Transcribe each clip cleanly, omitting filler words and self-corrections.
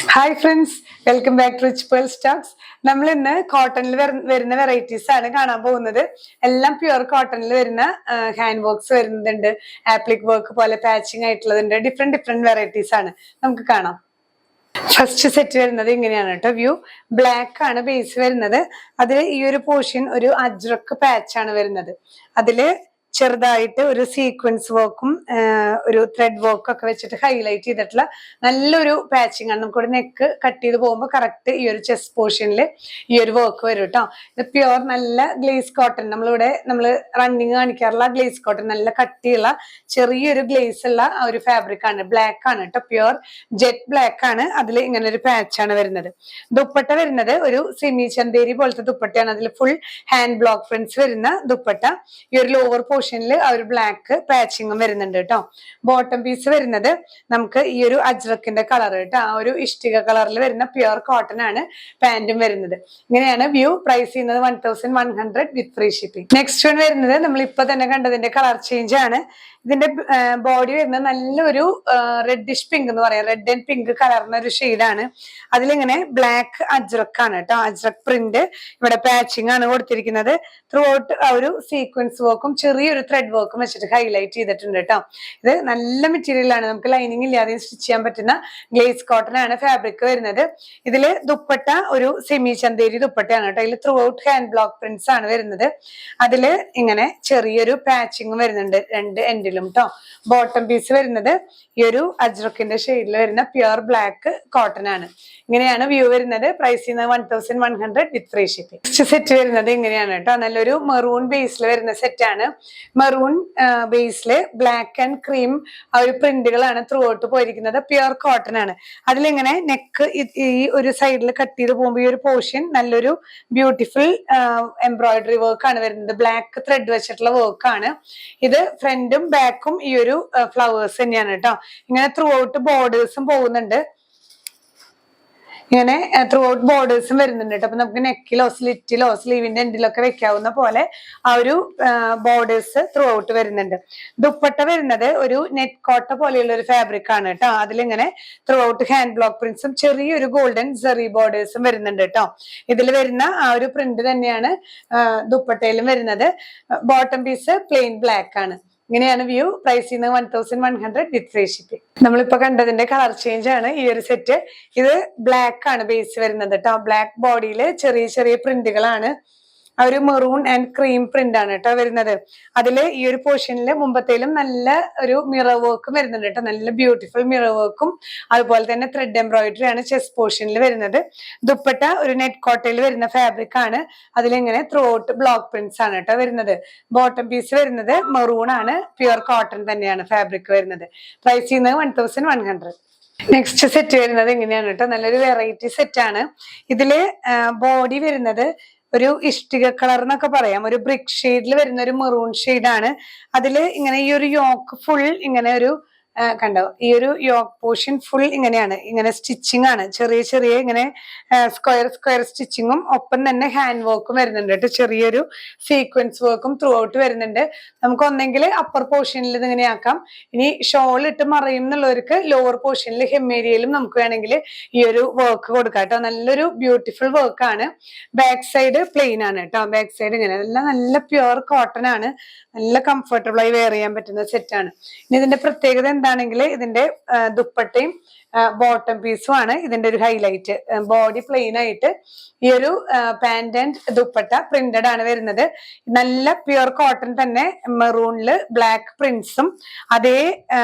Hi friends, welcome back to Rich Pearl Stocks. നമ്മൾ ഇന്ന് കോട്ടണിൽ വരുന്ന വെറൈറ്റീസ് ആണ് കാണാൻ പോകുന്നത്. എല്ലാം പ്യുവർ കോട്ടണിൽ വരുന്ന ഹാൻഡ് വർക്ക്സ് വരുന്നുണ്ട്, ആപ്ലിക് വർക്ക് പോലെ പാച്ചിങ് ആയിട്ടുള്ളതുണ്ട്. ഡിഫറെന്റ് വെറൈറ്റീസ് ആണ് നമുക്ക് കാണാം. ഫസ്റ്റ് സെറ്റ് വരുന്നത് ഇങ്ങനെയാണ് കേട്ടോ. വ്യൂ ബ്ലാക്ക് ആണ് ബേസ് വരുന്നത്. അതിൽ ഈ ഒരു പോർഷൻ ഒരു അജ്രക്ക് പാച്ച് ആണ് വരുന്നത്. അതില് ചെറുതായിട്ട് ഒരു സീക്വൻസ് വർക്കും ഒരു ത്രെഡ് വർക്കും ഒക്കെ വെച്ചിട്ട് ഹൈലൈറ്റ് ചെയ്തിട്ടുള്ള നല്ലൊരു പാച്ചിങ് ആണ്. നമുക്കിവിടെ നെക്ക് കട്ട് ചെയ്ത് പോകുമ്പോൾ കറക്റ്റ് ഈ ഒരു ചെസ്റ്റ് പോർഷനിൽ ഈ ഒരു വർക്ക് വരും കേട്ടോ. ഇത് പ്യുവർ നല്ല ഗ്ലേസ് കോട്ടൺ, നമ്മൾ റണ്ണിങ് കാണിക്കാറുള്ള ഗ്ലേസ് കോട്ടൺ, നല്ല കട്ടിയുള്ള ചെറിയൊരു ഗ്ലേസ് ഉള്ള ആ ഒരു ഫാബ്രിക് ആണ്. ബ്ലാക്ക് ആണ് കേട്ടോ, പ്യുവർ ജെറ്റ് ബ്ലാക്ക് ആണ്. അതിൽ ഇങ്ങനെ ഒരു പാച്ചാണ് വരുന്നത്. ദുപ്പട്ട വരുന്നത് ഒരു സെമി ചന്തേരി പോലത്തെ ദുപ്പട്ടയാണ്. അതിൽ ഫുൾ ഹാൻഡ് ബ്ലോക്ക് പ്രിന്റ്സ് വരുന്ന ദുപ്പട്ട. ഈ ഒരു ലോവർ പോർഷനിൽ ആ ഒരു ബ്ലാക്ക് പാച്ചിങ്ങും വരുന്നുണ്ട് കേട്ടോ. ബോട്ടം പീസ് വരുന്നത് നമുക്ക് ഈ ഒരു അജ്രക്കിന്റെ കളർ കേട്ടോ, ആ ഒരു ഇഷ്ടിക കളറിൽ വരുന്ന പ്യുവർ കോട്ടൺ ആണ് പാന്റും വരുന്നത്. ഇങ്ങനെയാണ് വ്യൂ. പ്രൈസ് ചെയ്യുന്നത് 1100 വിത്ത് ഫ്രീ ഷിപ്പിംഗ്. നെക്സ്റ്റ് വൺ വരുന്നത് നമ്മൾ ഇപ്പൊ തന്നെ കണ്ടതിന്റെ കളർ ചേഞ്ച് ആണ്. ഇതിന്റെ ബോഡി വരുന്നത് നല്ലൊരു റെഡിഷ് പിങ്ക് എന്ന് പറയാം, റെഡ് ആൻഡ് പിങ്ക് കളറിന് ഒരു ഷെയ്ഡാണ്. അതിലിങ്ങനെ ബ്ലാക്ക് അജ്രക്കാണ് കേട്ടോ, അജ്രക് പ്രിന്റ്. ഇവിടെ പാച്ചിങ് ആണ് കൊടുത്തിരിക്കുന്നത്. ത്രൂ ഔട്ട് ആ ഒരു സീക്വൻസ് വർക്കും ചെറിയൊരു ത്രെഡ് വർക്കും വെച്ചിട്ട് ഹൈലൈറ്റ് ചെയ്തിട്ടുണ്ട് കേട്ടോ. ഇത് നല്ല മെറ്റീരിയൽ ആണ്, നമുക്ക് ലൈനിങ് ഇല്ലാതെയും സ്റ്റിച്ച് ചെയ്യാൻ പറ്റുന്ന ഗ്ലേസ് കോട്ടൺ ആണ് ഫാബ്രിക് വരുന്നത്. ഇതില് ദുപ്പട്ട ഒരു സെമി ചന്തേരി ദുപ്പട്ടയാണ് കേട്ടോ. ഇതിൽ through out hand block prints ആണ് വരുന്നത്. അതില് ഇങ്ങനെ ചെറിയൊരു പാച്ചിങ് വരുന്നുണ്ട് രണ്ട് എൻഡിലും കേട്ടോ. ബോട്ടം പീസ് വരുന്നത് ഈ ഒരു അജ്രക്കിന്റെ ഷെയ്ഡിൽ വരുന്ന പ്യുവർ ബ്ലാക്ക് കോട്ടൺ ആണ്. ഇങ്ങനെയാണ് വ്യൂ വരുന്നത്. പ്രൈസ് ചെയ്യുന്നത് 1100 വിത്ത് ഫ്രീ ഷിപ്പിംഗ്. നെക്സ്റ്റ് സെറ്റ് വരുന്നത് ഇങ്ങനെയാണ് കേട്ടോ. നല്ലൊരു മെറൂൺ ബേസിൽ വരുന്ന സെറ്റ് ആണ്. Maroon Basil black and cream ആ ഒരു പ്രിന്റുകളാണ് ത്രൂ ഔട്ട് പോയിരിക്കുന്നത്. പ്യുവർ കോട്ടൺ ആണ്. അതിലിങ്ങനെ നെക്ക് ഈ ഒരു സൈഡിൽ കട്ട് ചെയ്ത് പോകുമ്പോൾ ഈ ഒരു പോർഷൻ നല്ലൊരു ബ്യൂട്ടിഫുൾ എംബ്രോയിഡറി വർക്ക് ആണ് വരുന്നത്. ബ്ലാക്ക് ത്രെഡ് വെച്ചിട്ടുള്ള വർക്ക് ആണ് ഇത്. ഫ്രണ്ടും ബാക്കും ഈ ഒരു ഫ്ലവേഴ്സ് തന്നെയാണ് കേട്ടോ. ഇങ്ങനെ ത്രൂ ഔട്ട് ബോർഡേഴ്സും പോകുന്നുണ്ട്. ഇങ്ങനെ ത്രൂ ഔട്ട് ബോർഡേഴ്സും വരുന്നുണ്ട് കേട്ടോ. അപ്പൊ നമുക്ക് നെക്കിലോ സ്ലിറ്റിലോ സ്ലീവിന്റെ എൻഡിലൊക്കെ വെക്കാവുന്ന പോലെ ആ ഒരു ബോർഡേഴ്സ് ത്രൂ ഔട്ട് വരുന്നുണ്ട്. ദുപ്പട്ട വരുന്നത് ഒരു നെറ്റ് കോട്ട പോലെയുള്ള ഒരു ഫാബ്രിക് ആണ് കേട്ടോ. അതിലിങ്ങനെ ത്രൂ ഔട്ട് ഹാൻഡ് ബ്ലോക്ക് പ്രിന്റ്സും ചെറിയൊരു ഗോൾഡൻ സെറി ബോർഡേഴ്സും വരുന്നുണ്ട് കേട്ടോ. ഇതിൽ വരുന്ന ആ ഒരു പ്രിന്റ് തന്നെയാണ് ദുപ്പട്ടയിലും വരുന്നത്. ബോട്ടം പീസ് പ്ലെയിൻ ബ്ലാക്ക് ആണ്. ഇങ്ങനെയാണ് വ്യൂ. പ്രൈസ് ചെയ്യുന്നത് 1100 വിത്ത് ഫ്രീ ഷിപ്പിംഗ്. നമ്മളിപ്പോ കണ്ടതിന്റെ കളർ ചേഞ്ച് ആണ് ഈ ഒരു സെറ്റ്. ഇത് ബ്ലാക്ക് ആണ് ബേസ് വരുന്നത് കേട്ടോ. ബ്ലാക്ക് ബോഡിയിൽ ചെറിയ ചെറിയ പ്രിന്റുകളാണ്. ആ ഒരു മെറൂൺ ആൻഡ് ക്രീം പ്രിന്റ് ആണ് കേട്ടോ വരുന്നത്. അതില് ഈ ഒരു പോർഷനിൽ മുമ്പത്തേലും നല്ല ഒരു മിറർ വർക്കും വരുന്നുണ്ട് കേട്ടോ. നല്ല ബ്യൂട്ടിഫുൾ മിറർ വർക്കും അതുപോലെ തന്നെ ത്രെഡ് എംബ്രോയിഡറി ആണ് ചെസ്റ്റ് പോർഷനിൽ വരുന്നത്. ദുപ്പട്ട ഒരു നെറ്റ് കോട്ടയിൽ വരുന്ന ഫാബ്രിക് ആണ്. അതിലിങ്ങനെ ത്രൂ ഔട്ട് ബ്ലോക്ക് പ്രിന്റ്സ് ആണ് കേട്ടോ വരുന്നത്. ബോട്ടം പീസ് വരുന്നത് മെറൂൺ ആണ്, പ്യുവർ കോട്ടൺ തന്നെയാണ് ഫാബ്രിക് വരുന്നത്. പ്രൈസ് ചെയ്യുന്നത് 1100. നെക്സ്റ്റ് സെറ്റ് വരുന്നത് ഇങ്ങനെയാണ് കേട്ടോ. നല്ലൊരു വെറൈറ്റി സെറ്റ് ആണ്. ഇതില് ബോഡി വരുന്നത് ഒരു ഇഷ്ടിക കളർ എന്നൊക്കെ പറയാം, ഒരു ബ്രിക്ക് ഷെയ്ഡിൽ വരുന്ന ഒരു മെറൂൺ ഷെയ്ഡാണ്. അതില് ഇങ്ങനെ ഈ ഒരു യോക്ക് ഫുൾ ഇങ്ങനെ ഒരു കണ്ടോ, ഈ ഒരു യോക്ക് പോർഷൻ ഫുൾ ഇങ്ങനെയാണ്, ഇങ്ങനെ സ്റ്റിച്ചിങ് ആണ്. ചെറിയ ചെറിയ ഇങ്ങനെ സ്ക്വയർ സ്റ്റിച്ചിങ്ങും ഒപ്പം തന്നെ ഹാൻഡ് വർക്കും വരുന്നുണ്ട് കേട്ടോ. ചെറിയൊരു സീക്വൻസ് വർക്കും ത്രൂ ഔട്ട് വരുന്നുണ്ട്. നമുക്ക് ഒന്നെങ്കിൽ അപ്പർ പോർഷനിൽ ഇത് ഇങ്ങനെ ആക്കാം. ഇനി ഷോൾ ഇട്ട് മറയും എന്നുള്ളവർക്ക് ലോവർ പോർഷനിൽ ഹെമ്മേരിയയിലും നമുക്ക് വേണമെങ്കിൽ ഈ ഒരു വർക്ക് കൊടുക്കാം കേട്ടോ. നല്ലൊരു ബ്യൂട്ടിഫുൾ വർക്ക് ആണ്. ബാക്ക് സൈഡ് പ്ലെയിൻ ആണ് കേട്ടോ. ബാക്ക് സൈഡ് ഇങ്ങനെ നല്ല പ്യുവർ കോട്ടൺ ആണ്. നല്ല കംഫർട്ടബിൾ ആയി വെയർ ചെയ്യാൻ പറ്റുന്ന സെറ്റ് ആണ്. ഇനി ഇതിന്റെ പ്രത്യേകത എന്താണെങ്കിൽ ഇതിന്റെ ദുപ്പട്ടയും ബോട്ടം പീസും ആണ് ഇതിന്റെ ഒരു ഹൈലൈറ്റ്. ബോഡി പ്ലെയിൻ ആയിട്ട് ഈ ഒരു പാന്റ് ആൻഡ് ദുപ്പട്ട പ്രിന്റഡ് ആണ് വരുന്നത്. നല്ല പ്യുവർ കോട്ടൺ തന്നെ, മെറൂണില് ബ്ലാക്ക് പ്രിന്റ്സും അതേ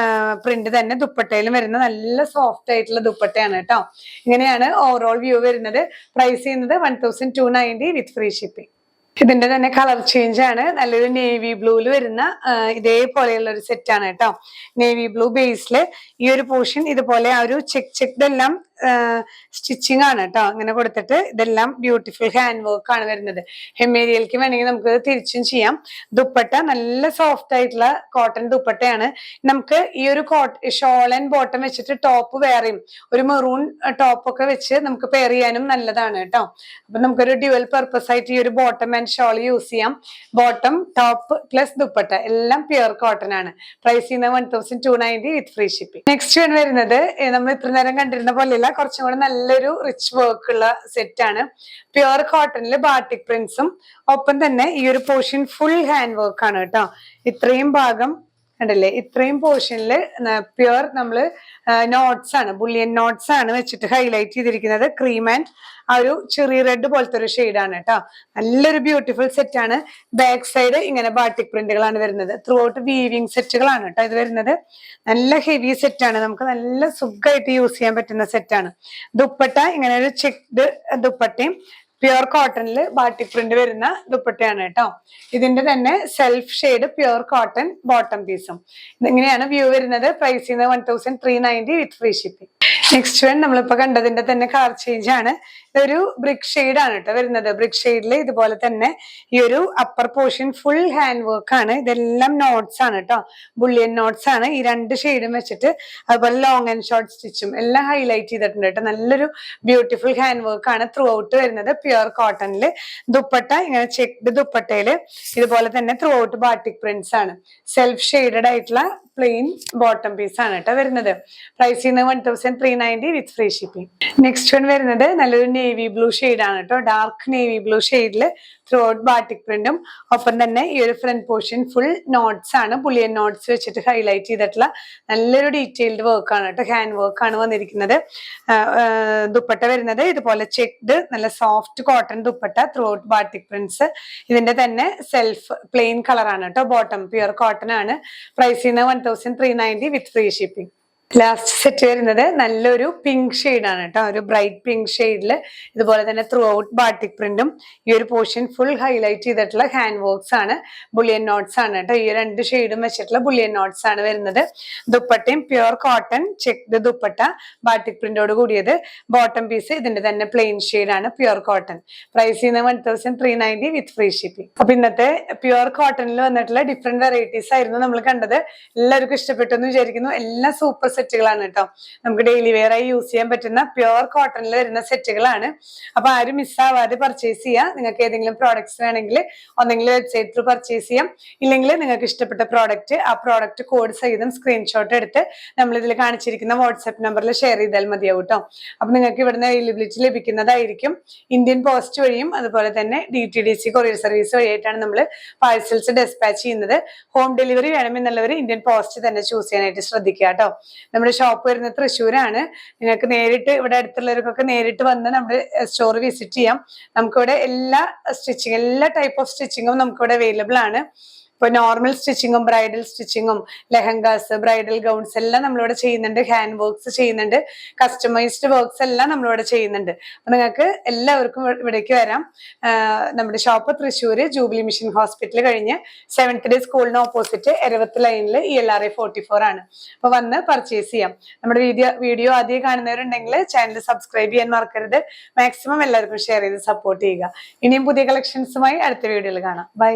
പ്രിന്റ് തന്നെ ദുപ്പട്ടയിലും വരുന്ന നല്ല സോഫ്റ്റ് ആയിട്ടുള്ള ദുപ്പട്ടയാണ് കേട്ടോ. ഇങ്ങനെയാണ് ഓവറോൾ വ്യൂ വരുന്നത്. പ്രൈസ് ചെയ്യുന്നത് 1290 വിത്ത് ഫ്രീ ഷിപ്പിംഗ്. ഇതിന്റെ തന്നെ കളർ ചേഞ്ച് ആണ്. നല്ലൊരു നേവി ബ്ലൂല് വരുന്ന ഇതേപോലെയുള്ള ഒരു സെറ്റ് ആണ് കേട്ടോ. നേവി ബ്ലൂ ബേസില് ഈ ഒരു പോർഷൻ ഇതുപോലെ ആ ഒരു ചെക്ക്ഡ് എല്ലാം സ്റ്റിച്ചിങ് ആണ് കേട്ടോ. അങ്ങനെ കൊടുത്തിട്ട് ഇതെല്ലാം ബ്യൂട്ടിഫുൾ ഹാൻഡ് വർക്ക് ആണ് വരുന്നത്. ഹെമ്മേരിയൽക്ക് വേണമെങ്കിൽ നമുക്ക് തിരിച്ചും ചെയ്യാം. ദുപ്പട്ട നല്ല സോഫ്റ്റ് ആയിട്ടുള്ള കോട്ടൺ ദുപ്പട്ടയാണ്. നമുക്ക് ഈ ഒരു ഷോൾ ആൻഡ് ബോട്ടം വെച്ചിട്ട് ടോപ്പ് വേറെയും ഒരു മെറൂൺ ടോപ്പ് ഒക്കെ വെച്ച് നമുക്ക് പെയർ ചെയ്യാനും നല്ലതാണ് കേട്ടോ. അപ്പൊ നമുക്കൊരു ഡ്യുവൽ പർപ്പസ് ആയിട്ട് ഈ ഒരു ബോട്ടം ആൻഡ് ഷോൾ യൂസ് ചെയ്യാം. ബോട്ടം ടോപ്പ് പ്ലസ് ദുപ്പട്ട എല്ലാം പ്യുവർ കോട്ടൺ ആണ്. പ്രൈസ് ചെയ്യുന്നത് 1290 വിത്ത് ഫ്രീ ഷിപ്പിംഗ്. നെക്സ്റ്റ് വരുന്നത് നമ്മൾ ഇത്ര നേരം കണ്ടിരുന്ന പോലെയുള്ള അല്ല, കുറച്ചും കൂടെ നല്ലൊരു റിച്ച് വർക്ക് ഉള്ള സെറ്റ് ആണ്. പ്യുവർ കോട്ടണിൽ ബാട്ടിക് പ്രിന്റ്സും ഒപ്പം തന്നെ ഈ ഒരു പോർഷൻ ഫുൾ ഹാൻഡ് വർക്ക് ആണ് കേട്ടോ. ഇത്രയും ഭാഗം കണ്ടല്ലേ, ഇത്രയും പോർഷനിൽ പ്യുവർ നമ്മള് നോട്ട്സ് ആണ്, ബുള്ളിയൻ നോട്ട്സ് ആണ് വെച്ചിട്ട് ഹൈലൈറ്റ് ചെയ്തിരിക്കുന്നത്. ക്രീം ആൻഡ് ആ ഒരു ചെറിയ റെഡ് പോലത്തെ ഒരു ഷെയ്ഡാണ് കേട്ടോ. നല്ലൊരു ബ്യൂട്ടിഫുൾ സെറ്റ് ആണ്. ബാക്ക് സൈഡ് ഇങ്ങനെ ബാട്ടിക് പ്രിന്റുകളാണ് വരുന്നത്. ത്രൂ ഔട്ട് വീവിങ് സെറ്റുകളാണ് കേട്ടോ ഇത് വരുന്നത്. നല്ല ഹെവി സെറ്റ് ആണ്, നമുക്ക് നല്ല സുഖമായിട്ട് യൂസ് ചെയ്യാൻ പറ്റുന്ന സെറ്റാണ്. ദുപ്പട്ട ഇങ്ങനെ ഒരു ചെക്ക്ഡ് ദുപ്പട്ടയും പ്യുവർ കോട്ടണിൽ ബാട്ടിക് പ്രിന്റ് വരുന്ന ദുപ്പട്ടയാണ് കേട്ടോ. ഇതിന്റെ തന്നെ self shade pure cotton bottom പീസും. ഇങ്ങനെയാണ് വ്യൂ വരുന്നത്. പ്രൈസ് ചെയ്യുന്നത് 1390 with free shipping. Next one നമ്മളിപ്പോ കണ്ടതിന്റെ തന്നെ കളർ ചേഞ്ച് ആണ്. ഇതൊരു ബ്രിക്ക് ഷെയ്ഡ് ആണ് കേട്ടോ വരുന്നത്. ബ്രിക്ക് ഷെയ്ഡിൽ ഇതുപോലെ തന്നെ ഈ ഒരു upper portion full hand work ആണ്. ഇതെല്ലാം നോട്ട്സ് ആണ് കേട്ടോ, ബുള്ളിയൻ നോട്ട്സ് ആണ്. ഈ രണ്ട് ഷെയ്ഡും വെച്ചിട്ട് അതുപോലെ ലോങ് ആൻഡ് ഷോർട്ട് സ്റ്റിച്ചും എല്ലാം ഹൈലൈറ്റ് ചെയ്തിട്ടുണ്ട് കേട്ടോ. നല്ലൊരു ബ്യൂട്ടിഫുൾ ഹാൻഡ് വർക്ക് ആണ് ത്രൂ ഔട്ട് വരുന്നത്. പ്യുവർ കോട്ടണില് ദുപ്പട്ട ഇങ്ങനെ ചെക്ക്ഡ് ദുപ്പട്ടയില് ഇതുപോലെ തന്നെ ത്രൂ ഔട്ട് ബാട്ടിക് പ്രിന്റ്സ് ആണ്. സെൽഫ് ഷെയ്ഡഡ് ആയിട്ടുള്ള പ്ലെയിൻ ബോട്ടം പീസ് ആണ് കേട്ടോ വരുന്നത്. പ്രൈസ് ചെയ്യുന്നത് 1390 with free shipping. Next one വരുന്നത് നല്ലൊരു നേവി ബ്ലൂ ഷെയ്ഡ് ആണ് കേട്ടോ. ഡാർക്ക് നേവി ബ്ലൂ ഷെയ്ഡില് ത്രൂ ഔട്ട് ബാട്ടിക് പ്രിന്റും ഒപ്പം തന്നെ ഈ ഒരു ഫ്രണ്ട് പോർഷൻ ഫുൾ നോട്ട്സ് ആണ്, ബുള്ളിയൻ നോട്ട്സ് വെച്ചിട്ട് ഹൈലൈറ്റ് ചെയ്തിട്ടുള്ള നല്ലൊരു ഡീറ്റെയിൽഡ് വർക്ക് ആണ് കേട്ടോ. ഹാൻഡ് വർക്ക് ആണ് വന്നിരിക്കുന്നത്. ദുപ്പട്ട വരുന്നത് ഇതുപോലെ ചെക്ക്ഡ് നല്ല soft cotton dupatta through out batik prints. ഇതിന്റെ തന്നെ സെൽഫ് പ്ലെയിൻ കളർ ആണ് കേട്ടോ. ബോട്ടം പ്യുവർ കോട്ടൺ ആണ്. പ്രൈസ് ചെയ്യുന്നത് 1390 with free shipping. Last set വരുന്നത് നല്ലൊരു പിങ്ക് ഷെയ്ഡ് ആണ് കേട്ടോ. ഒരു ബ്രൈറ്റ് പിങ്ക് ഷെയ്ഡില് ഇതുപോലെ തന്നെ ത്രൂ ഔട്ട് ബാട്ടിക് പ്രിന്റും ഈ ഒരു പോർഷൻ ഫുൾ ഹൈലൈറ്റ് ചെയ്തിട്ടുള്ള ഹാൻഡ് വർക്ക്സ് ആണ്, ബുള്ളിയൻ നോട്ട്സ് ആണ് കേട്ടോ. ഈ രണ്ട് ഷെയ്ഡും വെച്ചിട്ടുള്ള ബുള്ളിയൻ നോട്ട്സ് ആണ് വരുന്നത്. ദുപ്പട്ടയും pure cotton checked dupatta batik പ്രിന്റോട് കൂടിയത്. ബോട്ടം പീസ് ഇതിന്റെ തന്നെ പ്ലെയിൻ ഷെയ്ഡ് ആണ്, പ്യുവർ കോട്ടൺ. പ്രൈസ് ചെയ്യുന്നത് 1390 വിത്ത് ഫ്രീ ഷിപ്പിംഗ്. അപ്പൊ ഇന്നത്തെ പ്യുവർ കോട്ടണിൽ വന്നിട്ടുള്ള ഡിഫറെന്റ് വെറൈറ്റീസ് ആയിരുന്നു നമ്മൾ കണ്ടത്. എല്ലാവർക്കും ഇഷ്ടപ്പെട്ടു എന്ന് വിചാരിക്കുന്നു. എല്ലാം സൂപ്പർ സെറ്റുകളാണ് കേട്ടോ. നമുക്ക് ഡെയിലി വെയർ ആയി യൂസ് ചെയ്യാൻ പറ്റുന്ന പ്യുവർ കോട്ടണിൽ വരുന്ന സെറ്റുകളാണ്. അപ്പൊ ആരും മിസ്സാവാതെ പർച്ചേസ് ചെയ്യാം. നിങ്ങൾക്ക് ഏതെങ്കിലും പ്രോഡക്ട്സ് വേണമെങ്കിൽ ഒന്നെങ്കിൽ വെബ്സൈറ്റ് ത്രൂ പർച്ചേസ് ചെയ്യാം, ഇല്ലെങ്കിൽ നിങ്ങൾക്ക് ഇഷ്ടപ്പെട്ട പ്രോഡക്റ്റ് ആ പ്രോഡക്റ്റ് കോഡ് സഹിതം സ്ക്രീൻഷോട്ട് എടുത്ത് നമ്മൾ ഇതിൽ കാണിച്ചിരിക്കുന്ന വാട്സ്ആപ്പ് നമ്പറിൽ ഷെയർ ചെയ്താൽ മതിയാവും കേട്ടോ. അപ്പൊ നിങ്ങൾക്ക് ഇവിടുന്ന് അവൈലബിലിറ്റി ലഭിക്കുന്നതായിരിക്കും. ഇന്ത്യൻ പോസ്റ്റ് വഴിയും അതുപോലെ തന്നെ DTDC കൊറിയർ സർവീസ് വഴിയായിട്ടാണ് നമ്മൾ പാഴ്സൽസ് ഡെസ്പാച്ച് ചെയ്യുന്നത്. ഹോം ഡെലിവറി വേണമെന്നുള്ളവർ ഇന്ത്യൻ പോസ്റ്റ് തന്നെ ചൂസ് ചെയ്യാനായിട്ട് ശ്രദ്ധിക്കുക കേട്ടോ. നമ്മുടെ ഷോപ്പ് വരുന്നത് തൃശ്ശൂരാണ്. നിങ്ങൾക്ക് നേരിട്ട് ഇവിടെ അടുത്തുള്ളവർക്കൊക്കെ നേരിട്ട് വന്ന് നമ്മുടെ സ്റ്റോർ വിസിറ്റ് ചെയ്യാം. നമുക്കിവിടെ എല്ലാ ടൈപ്പ് ഓഫ് സ്റ്റിച്ചിങ്ങും നമുക്കിവിടെ അവൈലബിൾ ആണ്. ഇപ്പൊ നോർമൽ സ്റ്റിച്ചിങ്ങും ബ്രൈഡൽ സ്റ്റിച്ചിങ്ങും ലെഹങ്കാസ് ബ്രൈഡൽ ഗൗൺസ് എല്ലാം നമ്മളിവിടെ ചെയ്യുന്നുണ്ട്. ഹാൻഡ് വർക്ക്സ് ചെയ്യുന്നുണ്ട്. കസ്റ്റമൈസ്ഡ് വർക്ക്സ് എല്ലാം നമ്മളിവിടെ ചെയ്യുന്നുണ്ട്. അപ്പൊ നിങ്ങൾക്ക് എല്ലാവർക്കും ഇവിടേക്ക് വരാം. നമ്മുടെ shop Thrissur Jubilee Mission Hospital കഴിഞ്ഞ് 7th ഡേ സ്കൂളിന് ഓപ്പോസിറ്റ് എരവത്ത് ലൈനിൽ ELRA 44 ആണ്. അപ്പൊ വന്ന് പർച്ചേസ് ചെയ്യാം. നമ്മുടെ വീഡിയോ ആദ്യം കാണുന്നവരുണ്ടെങ്കിൽ ചാനൽ സബ്സ്ക്രൈബ് ചെയ്യാൻ മറക്കരുത്. മാക്സിമം എല്ലാവർക്കും ഷെയർ ചെയ്ത് സപ്പോർട്ട് ചെയ്യുക. ഇനിയും പുതിയ കളക്ഷൻസുമായി അടുത്ത വീഡിയോയിൽ കാണാം. ബൈ.